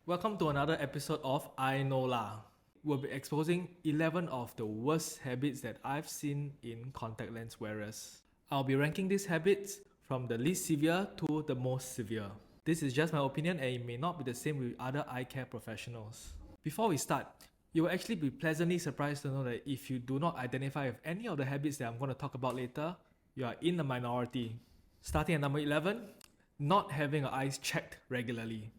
Welcome to another episode of I Know La. We'll be exposing 11 of the worst habits that I've seen in contact lens wearers. I'll be ranking these habits from the least severe to the most severe. This is just my opinion and it may not be the same with other eye care professionals. Before we start, you will actually be pleasantly surprised to know that if you do not identify with any of the habits that I'm going to talk about later, you are in the minority. Starting at number 11, not having your eyes checked regularly.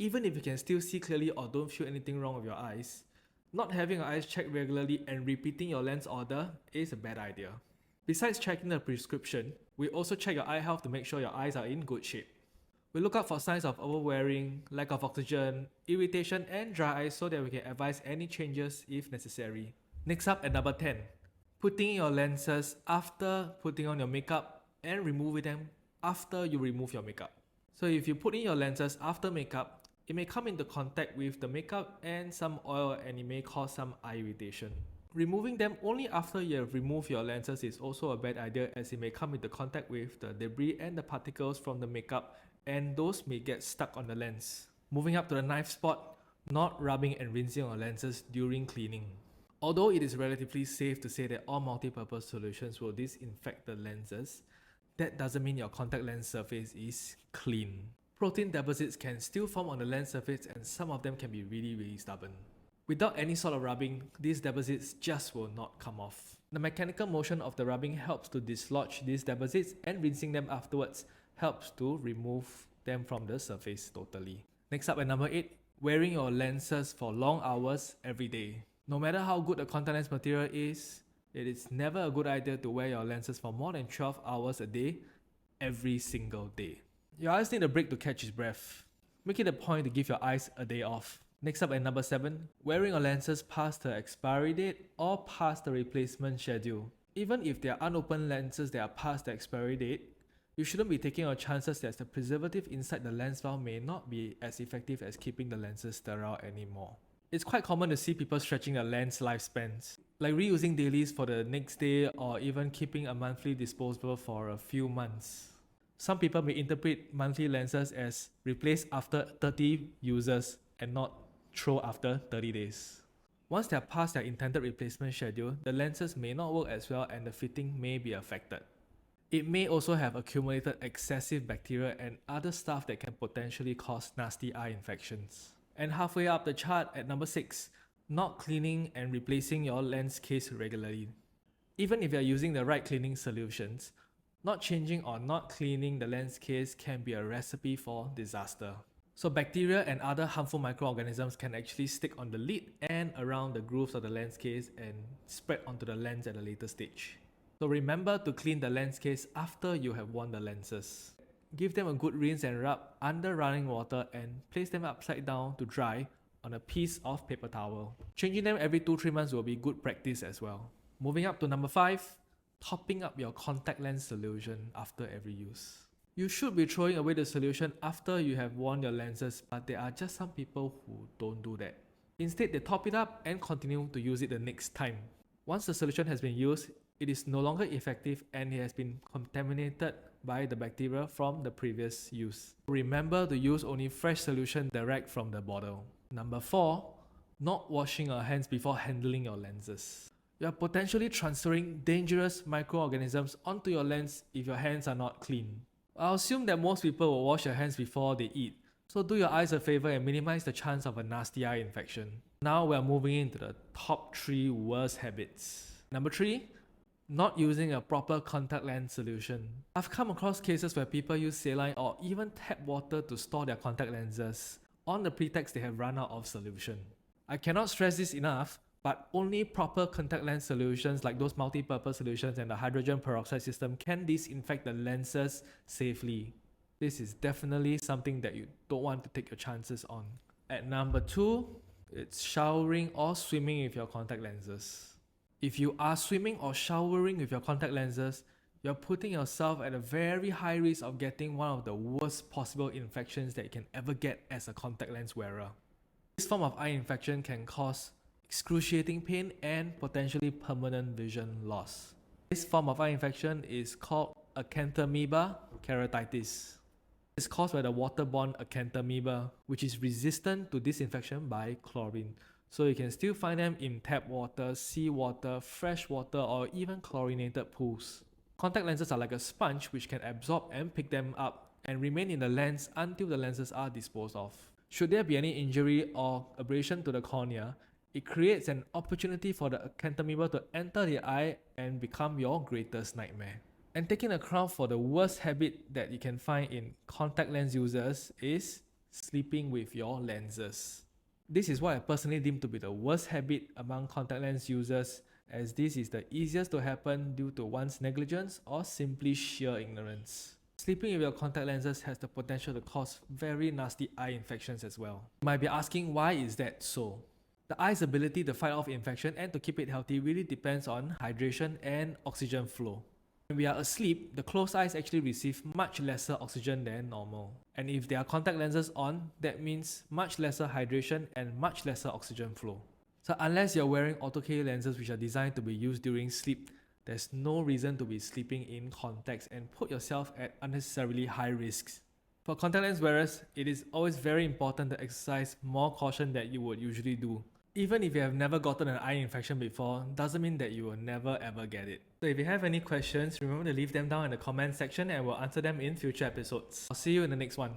Even if you can still see clearly or don't feel anything wrong with your eyes, not having your eyes checked regularly and repeating your lens order is a bad idea. Besides checking the prescription, we also check your eye health to make sure your eyes are in good shape. We look out for signs of overwearing, lack of oxygen, irritation and dry eyes so that we can advise any changes if necessary. Next up at number 10, putting in your lenses after putting on your makeup and removing them after you remove your makeup. So if you put in your lenses after makeup, it may come into contact with the makeup and some oil and it may cause some eye irritation. Removing them only after you have removed your lenses is also a bad idea as it may come into contact with the debris and the particles from the makeup and those may get stuck on the lens. Moving up to the ninth spot, not rubbing and rinsing your lenses during cleaning. Although it is relatively safe to say that all multi-purpose solutions will disinfect the lenses, that doesn't mean your contact lens surface is clean. Protein deposits can still form on the lens surface and some of them can be really stubborn. Without any sort of rubbing, these deposits just will not come off. The mechanical motion of the rubbing helps to dislodge these deposits and rinsing them afterwards helps to remove them from the surface totally. Next up at number 8, wearing your lenses for long hours every day. No matter how good the contact lens material is, it is never a good idea to wear your lenses for more than 12 hours a day, every single day. Your eyes need a break to catch its breath. Make it a point to give your eyes a day off. Next up at number 7, wearing your lenses past the expiry date or past the replacement schedule. Even if they are unopened lenses that are past the expiry date, you shouldn't be taking your chances that the preservative inside the lens valve may not be as effective as keeping the lenses sterile anymore. It's quite common to see people stretching their lens lifespans, like reusing dailies for the next day or even keeping a monthly disposable for a few months. Some people may interpret monthly lenses as replace after 30 uses and not throw after 30 days. Once they are past their intended replacement schedule, the lenses may not work as well and the fitting may be affected. It may also have accumulated excessive bacteria and other stuff that can potentially cause nasty eye infections. And halfway up the chart at number 6, not cleaning and replacing your lens case regularly. Even if you are using the right cleaning solutions, not changing or not cleaning the lens case can be a recipe for disaster. So bacteria and other harmful microorganisms can actually stick on the lid and around the grooves of the lens case and spread onto the lens at a later stage. So remember to clean the lens case after you have worn the lenses. Give them a good rinse and rub under running water and place them upside down to dry on a piece of paper towel. Changing them every 2-3 months will be good practice as well. Moving up to number 5, topping up your contact lens solution after every use. You should be throwing away the solution after you have worn your lenses, but there are just some people who don't do that. Instead, they top it up and continue to use it the next time. Once the solution has been used, it is no longer effective and it has been contaminated by the bacteria from the previous use. Remember to use only fresh solution direct from the bottle. Number 4, not washing your hands before handling your lenses. You are potentially transferring dangerous microorganisms onto your lens if your hands are not clean. I assume that most people will wash their hands before they eat, so do your eyes a favor and minimize the chance of a nasty eye infection. Now we are moving into the top 3 worst habits. Number 3, not using a proper contact lens solution. I've come across cases where people use saline or even tap water to store their contact lenses on the pretext they have run out of solution. I cannot stress this enough, but only proper contact lens solutions like those multi-purpose solutions and the hydrogen peroxide system can disinfect the lenses safely. This is definitely something that you don't want to take your chances on. At number 2, it's showering or swimming with your contact lenses. If you are swimming or showering with your contact lenses, you're putting yourself at a very high risk of getting one of the worst possible infections that you can ever get as a contact lens wearer. This form of eye infection can cause excruciating pain and potentially permanent vision loss. This form of eye infection is called acanthamoeba keratitis. It's caused by the waterborne acanthamoeba, which is resistant to disinfection by chlorine. So you can still find them in tap water, seawater, fresh water, or even chlorinated pools. Contact lenses are like a sponge which can absorb and pick them up and remain in the lens until the lenses are disposed of. Should there be any injury or abrasion to the cornea, it creates an opportunity for the acanthamoeba to enter the eye and become your greatest nightmare. And taking a crown for the worst habit that you can find in contact lens users is sleeping with your lenses. This is what I personally deem to be the worst habit among contact lens users, as this is the easiest to happen due to one's negligence or simply sheer ignorance. Sleeping with your contact lenses has the potential to cause very nasty eye infections as well. You might be asking, why is that so? The eye's ability to fight off infection and to keep it healthy really depends on hydration and oxygen flow. When we are asleep, the closed eyes actually receive much lesser oxygen than normal. And if there are contact lenses on, that means much lesser hydration and much lesser oxygen flow. So unless you're wearing Auto-K lenses which are designed to be used during sleep, there's no reason to be sleeping in contacts and put yourself at unnecessarily high risks. For contact lens wearers, it is always very important to exercise more caution than you would usually do. Even if you have never gotten an eye infection before, doesn't mean that you will never ever get it. So if you have any questions, remember to leave them down in the comment section and we'll answer them in future episodes. I'll see you in the next one.